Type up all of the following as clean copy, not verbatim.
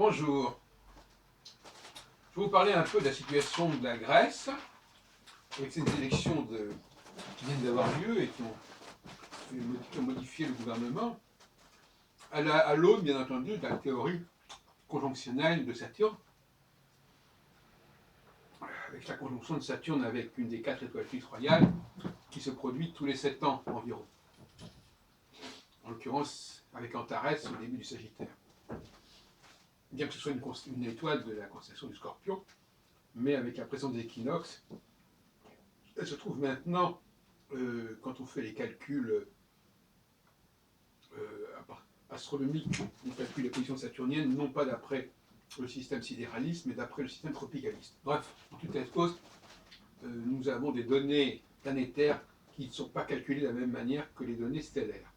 Bonjour. Je vais vous parler un peu de la situation de la Grèce, avec ces élections qui viennent d'avoir lieu et qui ont modifié le gouvernement, à l'aune, bien entendu, de la théorie conjonctionnelle de Saturne, avec la conjonction de Saturne avec une des 4 étoiles fixes royales, qui se produit tous les 7 ans environ. En l'occurrence, avec Antares au début du Sagittaire. Bien que ce soit une étoile de la constellation du Scorpion, mais avec la présence des équinoxes, elle se trouve maintenant, quand on fait les calculs astronomiques, on calcule les positions saturniennes, non pas d'après le système sidéraliste, mais d'après le système tropicaliste. Bref, en toute état de cause, nous avons des données planétaires qui ne sont pas calculées de la même manière que les données stellaires.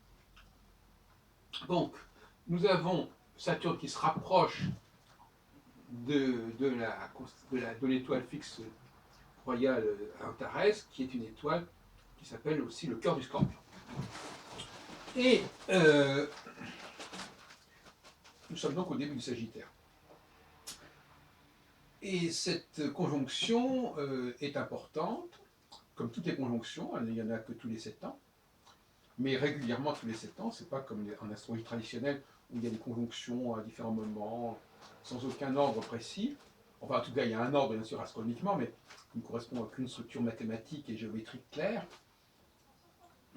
Donc, nous avons Saturne qui se rapproche de l'étoile fixe royale Antares, qui est une étoile qui s'appelle aussi le cœur du Scorpion. Et nous sommes donc au début du Sagittaire. Et cette conjonction est importante, comme toutes les conjonctions, il n'y en a que tous les 7 ans, mais régulièrement tous les 7 ans, c'est pas comme en astrologie traditionnelle où il y a des conjonctions à différents moments, sans aucun ordre précis. Enfin, en tout cas, il y a un ordre, bien sûr, astronomiquement, mais qui ne correspond à aucune structure mathématique et géométrique claire.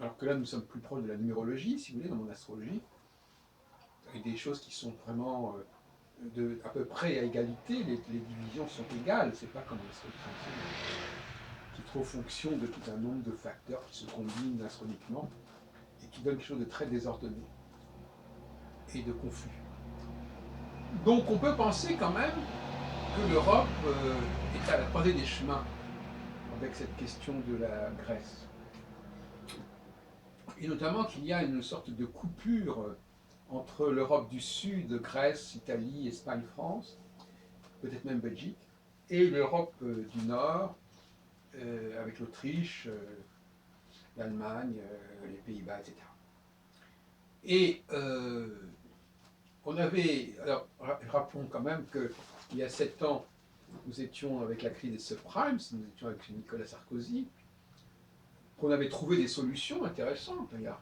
Alors que là, nous sommes plus proches de la numérologie, si vous voulez, dans mon astrologie, avec des choses qui sont vraiment à peu près à égalité, les divisions sont égales, c'est pas comme l'astrologie traditionnelle, qui est trop fonction de tout un nombre de facteurs qui se combinent astronomiquement et qui donnent quelque chose de très désordonné et de confus. Donc on peut penser quand même que l'Europe est à la croisée des chemins avec cette question de la Grèce. Et notamment qu'il y a une sorte de coupure entre l'Europe du Sud, Grèce, Italie, Espagne, France, peut-être même Belgique, et l'Europe du Nord, avec l'Autriche, l'Allemagne, les Pays-Bas, etc. Et on avait, alors rappelons quand même qu'il y a 7 ans, nous étions avec la crise des subprimes, nous étions avec Nicolas Sarkozy, qu'on avait trouvé des solutions intéressantes, d'ailleurs.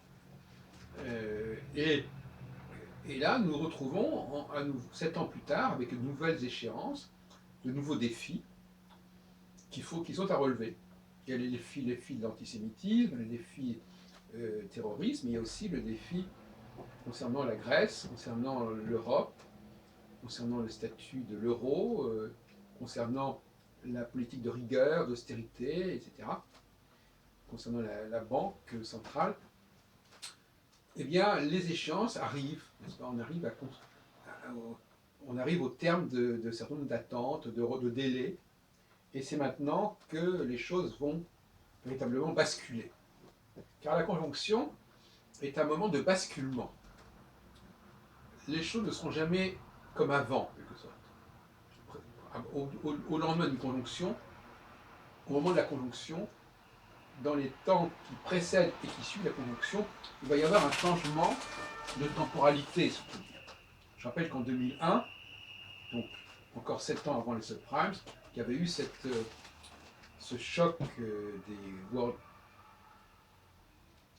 Et là, nous nous retrouvons 7 ans plus tard avec de nouvelles échéances, de nouveaux défis qui sont à relever. Il y a les défis de l'antisémitisme, les défis terrorisme, mais il y a aussi le défi concernant la Grèce, concernant l'Europe, concernant le statut de l'euro, concernant la politique de rigueur, d'austérité, etc., concernant la banque centrale. Eh bien, les échéances arrivent, n'est-ce pas ? On arrive au terme de certain nombre d'attentes, de délais, et c'est maintenant que les choses vont véritablement basculer. Car la conjonction est un moment de basculement. Les choses ne seront jamais comme avant, en quelque sorte. Au lendemain d'une conjonction, au moment de la conjonction, dans les temps qui précèdent et qui suivent la conjonction, il va y avoir un changement de temporalité, si on peut dire. Je rappelle qu'en 2001, donc encore 7 ans avant les subprimes, il y avait eu ce choc des World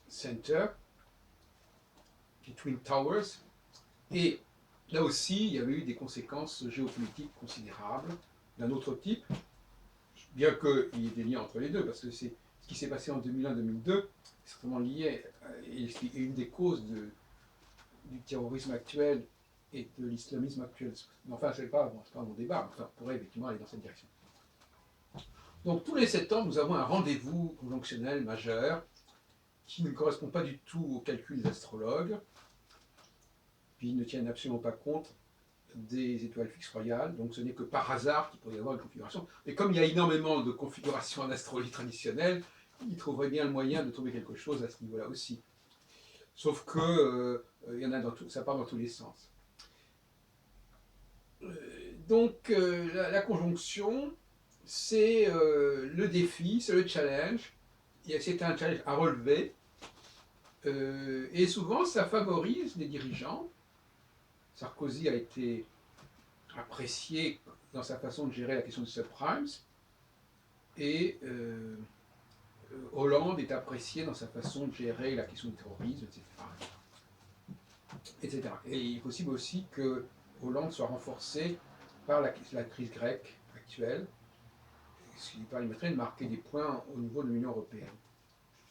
Center, les Twin Towers, et là aussi, il y avait eu des conséquences géopolitiques considérables d'un autre type, bien qu'il y ait des liens entre les deux, parce que c'est ce qui s'est passé en 2001-2002, c'est certainement lié, et une des causes du terrorisme actuel et de l'islamisme actuel. Enfin, ce n'est pas mon débat, enfin, on pourrait effectivement aller dans cette direction. Donc, tous les 7 ans, nous avons un rendez-vous conjonctionnel majeur qui ne correspond pas du tout au calcul des astrologues, puis ne tiennent absolument pas compte des étoiles fixes royales, donc ce n'est que par hasard qu'il pourrait y avoir une configuration. Et comme il y a énormément de configurations en astrologie traditionnelle, il trouverait bien le moyen de trouver quelque chose à ce niveau-là aussi. Sauf que y en a ça part dans tous les sens. Donc la conjonction, c'est le défi, c'est le challenge. C'est un challenge à relever. Et souvent, ça favorise les dirigeants. Sarkozy a été apprécié dans sa façon de gérer la question des subprimes, et Hollande est apprécié dans sa façon de gérer la question du terrorisme, etc. etc. Et il est possible aussi que Hollande soit renforcé par la crise grecque actuelle, ce qui permettrait de marquer des points au niveau de l'Union européenne.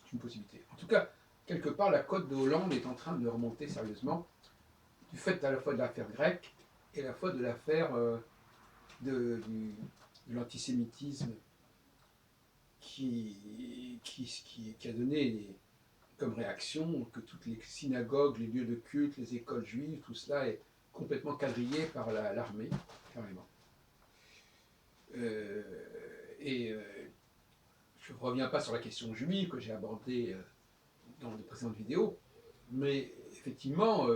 C'est une possibilité. En tout cas, quelque part, la cote de Hollande est en train de remonter sérieusement, du fait à la fois de l'affaire grecque et à la fois de l'affaire de l'antisémitisme qui a donné comme réaction que toutes les synagogues, les lieux de culte, les écoles juives, tout cela est complètement quadrillé par l'armée, carrément. Je ne reviens pas sur la question juive que j'ai abordée dans les précédentes vidéos, mais effectivement,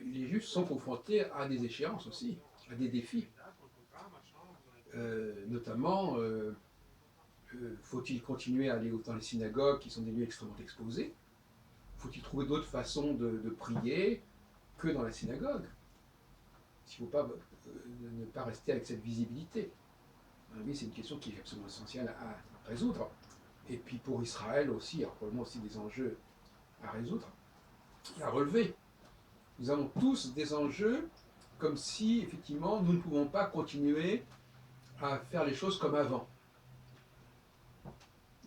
les juifs sont confrontés à des échéances aussi, à des défis. Notamment, faut-il continuer à aller dans les synagogues qui sont des lieux extrêmement exposés? Faut-il trouver d'autres façons de prier que dans la synagogue? Il ne faut pas ne pas rester avec cette visibilité. Oui, c'est une question qui est absolument essentielle à résoudre. Et puis pour Israël aussi, il y a probablement aussi des enjeux à résoudre et à relever. Nous avons tous des enjeux comme si, effectivement, nous ne pouvons pas continuer à faire les choses comme avant.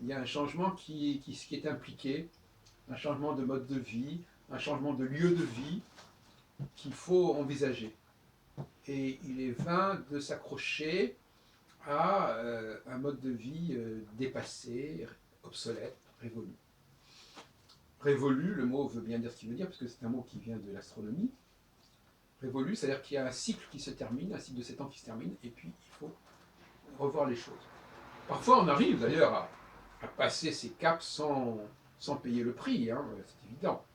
Il y a un changement qui est impliqué, un changement de mode de vie, un changement de lieu de vie qu'il faut envisager. Et il est vain de s'accrocher à un mode de vie dépassé, obsolète, révolu. Révolu, le mot veut bien dire ce qu'il veut dire, parce que c'est un mot qui vient de l'astronomie. Révolu, c'est-à-dire qu'il y a un cycle qui se termine, un cycle de 7 ans qui se termine, et puis il faut revoir les choses. Parfois on arrive d'ailleurs à passer ces caps sans payer le prix, hein, c'est évident.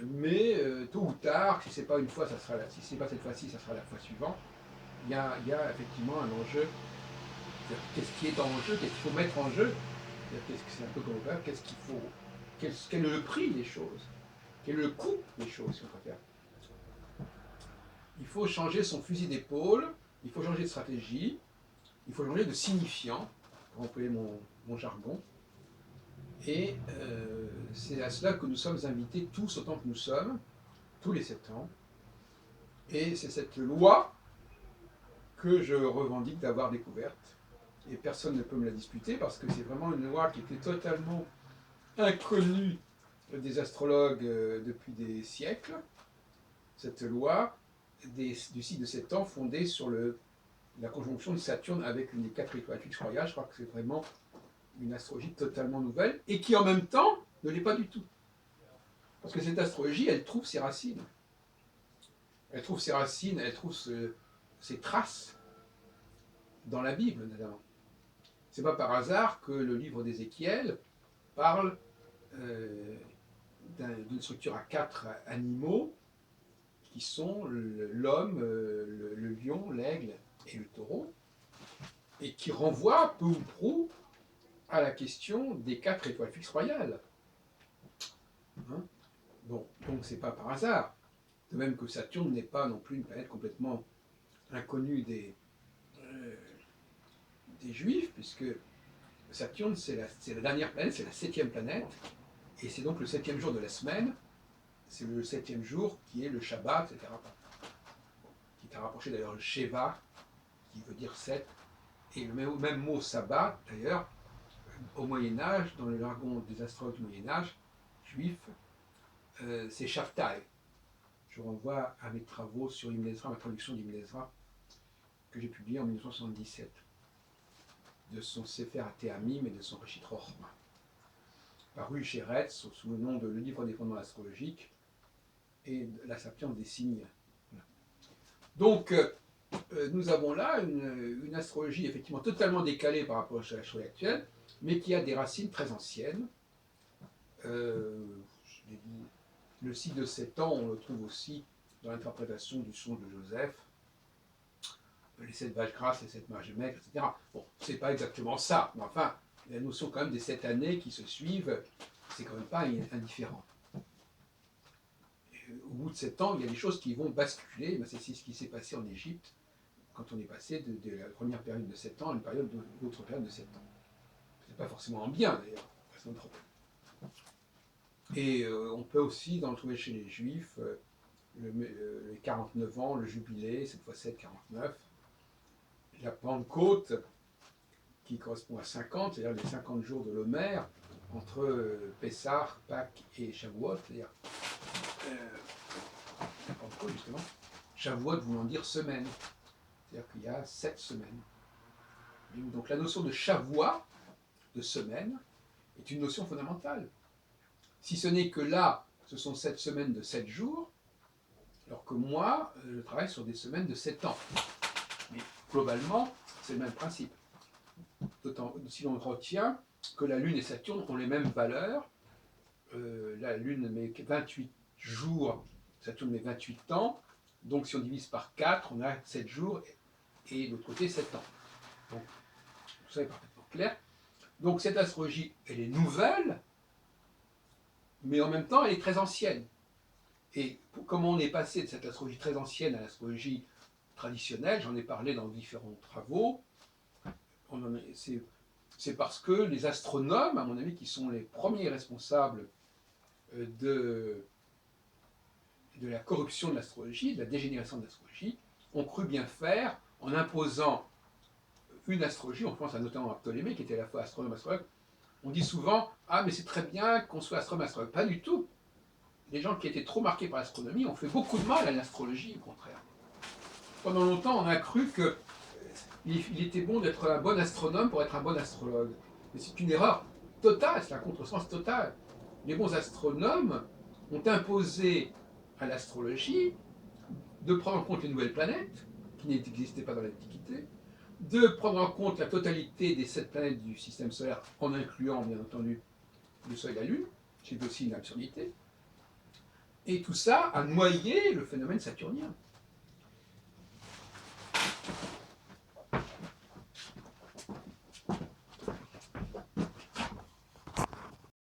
Mais tôt ou tard, si ce n'est pas une fois, ça sera si ce n'est pas cette fois-ci, ça sera la fois suivante. Il y a effectivement un enjeu. Qu'est-ce qui est en jeu? Qu'est-ce qu'il faut mettre en jeu? C'est un peu comme ça. Qu'est-ce qu'il faut? Quel est le prix des choses? Quel est le coût des choses, si on préfère? Il faut changer son fusil d'épaule, il faut changer de stratégie, il faut changer de signifiant, pour employer mon jargon. Et c'est à cela que nous sommes invités tous autant que nous sommes, tous les 7 ans. Et c'est cette loi que je revendique d'avoir découverte. Et personne ne peut me la disputer parce que c'est vraiment une loi qui était totalement inconnue des astrologues depuis des siècles. Cette loi du cycle de 7 ans fondée sur la conjonction de Saturne avec une des 4 étoiles fixes royales. Je crois que c'est vraiment une astrologie totalement nouvelle et qui en même temps ne l'est pas du tout. Parce que cette astrologie, elle trouve ses racines. Elle trouve ses racines, elle trouve ses traces dans la Bible notamment. C'est pas par hasard que le livre d'Ézéchiel parle d'une structure à 4 animaux qui sont l'homme, le lion, l'aigle et le taureau, et qui renvoie peu ou prou à la question des 4 étoiles fixes royales. Hein? Bon, donc c'est pas par hasard. De même que Saturne n'est pas non plus une planète complètement inconnue des Juifs, puisque Saturne c'est la dernière planète, c'est la 7e planète, et c'est donc le 7e jour de la semaine, c'est le 7e jour qui est le Shabbat, etc. Qui est rapproché d'ailleurs le Sheva, qui veut dire 7, et le même mot sabbat, d'ailleurs, au Moyen-Âge, dans le jargon des astrologues du Moyen-Âge, juifs, c'est Shavtai. Je renvoie à mes travaux sur Ibn Ezra, ma traduction d'Ibn Ezra, que j'ai publié en 1977, de son Sefer Ateamim et de son Reshit Rochma, paru chez Retz sous le nom de Le Livre des fondements astrologiques et de la sapience des signes. Voilà. Donc, nous avons là une astrologie effectivement totalement décalée par rapport à l'astrologie actuelle, mais qui a des racines très anciennes. Le cycle de 7 ans, on le trouve aussi dans l'interprétation du songe de Joseph, les 7 vaches grasses, les 7 mages maigres, etc. Bon, c'est pas exactement ça, mais enfin, la notion quand même des 7 années qui se suivent, c'est quand même pas indifférent. au bout de 7 ans, il y a des choses qui vont basculer. Ben, c'est ce qui s'est passé en Égypte quand on est passé de la première période de 7 ans à une période d'autres périodes de 7 ans. C'est pas forcément en bien d'ailleurs, c'est un problème. Et on peut aussi dans le trouver chez les Juifs les 49 ans, le jubilé, cette fois 7-49, la Pentecôte, qui correspond à 50, c'est-à-dire les 50 jours de l'Homère, entre Pessah, Pâques et Shavuot, c'est-à-dire la Pentecôte justement, Shavuot voulant dire semaine, c'est-à-dire qu'il y a 7 semaines. Et donc la notion de Shavuot, de semaine, est une notion fondamentale. Si ce n'est que là, ce sont 7 semaines de 7 jours, alors que moi, je travaille sur des semaines de 7 ans. Mais globalement, c'est le même principe. D'autant si l'on retient que la Lune et Saturne ont les mêmes valeurs. La Lune met 28 jours, Saturne met 28 ans. Donc si on divise par 4, on a 7 jours et de l'autre côté 7 ans. Donc tout ça est parfaitement clair. Donc cette astrologie, elle est nouvelle, mais en même temps, elle est très ancienne. Et comment on est passé de cette astrologie très ancienne à l'astrologie traditionnelle, j'en ai parlé dans différents travaux, c'est parce que les astronomes, à mon avis, qui sont les premiers responsables de la corruption de l'astrologie, de la dégénération de l'astrologie, ont cru bien faire en imposant une astrologie. On pense notamment à Ptolémée, qui était à la fois astronome et astrologue. On dit souvent « Ah, mais c'est très bien qu'on soit astronome et astrologue ». Pas du tout. Les gens qui étaient trop marqués par l'astronomie ont fait beaucoup de mal à l'astrologie, au contraire. Pendant longtemps, on a cru qu'il était bon d'être un bon astronome pour être un bon astrologue. Mais c'est une erreur totale, c'est un contresens total. Les bons astronomes ont imposé à l'astrologie de prendre en compte les nouvelles planètes, qui n'existaient pas dans l'Antiquité, de prendre en compte la totalité des 7 planètes du système solaire, en incluant bien entendu le Soleil et la Lune, c'est aussi une absurdité. Et tout ça a noyé le phénomène saturnien.